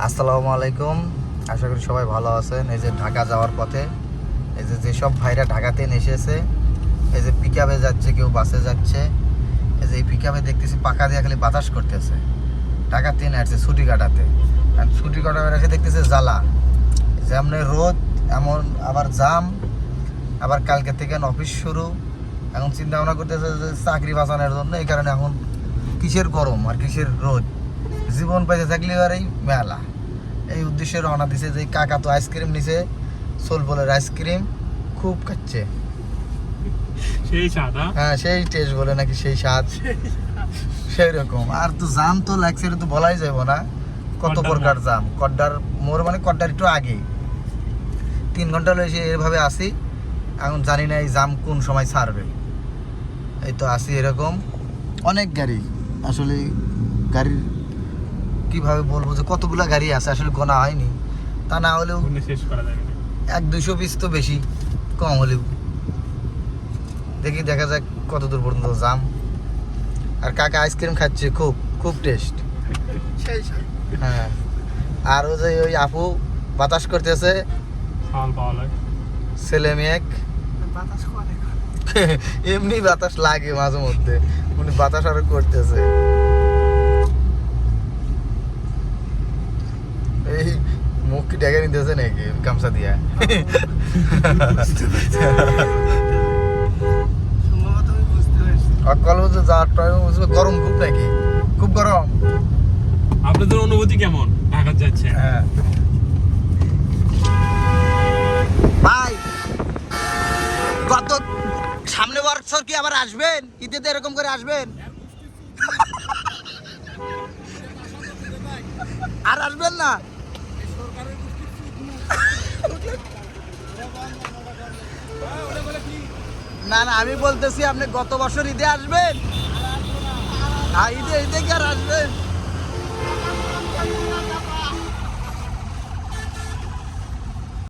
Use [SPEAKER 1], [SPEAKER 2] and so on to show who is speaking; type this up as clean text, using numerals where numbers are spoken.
[SPEAKER 1] আসসালামু আলাইকুম, আশা করি সবাই ভালো আছেন। এই যে ঢাকা যাওয়ার পথে এই যে যেসব ভাইরা ঢাকাতে এসেছে, এই যে পিকআপে যাচ্ছে, কেউ বাসে যাচ্ছে। এই যে এই পিকআপে দেখতেছি পাকা দিয়ে খালি বাতাস করতেছে। ঢাকাতে আসছে ছুটি কাটাতে, আর ছুটি কাটাতে এসে দেখতেছে জ্বালা, যেমন রোদ এমন আবার জাম, আবার কালকে থেকে অফিস শুরু। এখন চিন্তা ভাবনা করতেছে যে চাকরি বাঁচানোর জন্য। এই কারণে এখন কিসের গরম আর কিসের রোদ, জীবন পাইতে থাকলে আর এই মেলা। এই উদ্দেশ্যে রওনা দিছে। যে কাকা তো আইসক্রিম নিছে, সোলবলের আইসক্রিম খুব খাচ্ছে,
[SPEAKER 2] সেই স্বাদ।
[SPEAKER 1] হ্যাঁ সেই টেস্ট বলে নাকি সেই স্বাদ, সেই রকম। আর তো জাম তো লাগছে, এটা তো বলাই যাবো না কত প্রকার জাম। কড্ডার মোর মানে কড্ডার একটু আগে 3 ঘন্টা লয়েছে এভাবে আসি। এখন জানি না এই জাম কোন সময় ছাড়বে। এই তো আসি এরকম অনেক গাড়ি। আসলে গাড়ির কিভাবে বলবো যে কতগুলো গাড়ি আছে আসলে গোনা হয়নি। তা না হলেও
[SPEAKER 2] শেষ করা যাবে না।
[SPEAKER 1] 100-200 পিস তো বেশি, কম হলেও। দেখা যাক কত দূর পর্যন্ত জাম। আর কাকা আইসক্রিম খাচ্ছে, খুব খুব টেস্ট। হ্যাঁ, আর ওই আপু বাতাস করতেছে, ছেলে মেয়ে এমনি বাতাস লাগে মাঝে মধ্যে, উনি বাতাস আরো করতেছে। এই মুখ কি ডেকে নিতেছে নাকি গামছা দিয়া? গরম খুব নাকি? খুব গরম।
[SPEAKER 2] আপনাদের অনুভূতি কেমন ঢাকা যাচ্ছে?
[SPEAKER 1] হ্যাঁ ভাই, গত সামনে বছর কি আবার আসবেন? ঈদে তো এরকম করে আসবেন? আর আসবেন না? না না, আমি বলতেছি আপনি গত বছর ঈদে আসবেন? ঈদে কি আর আসবেন?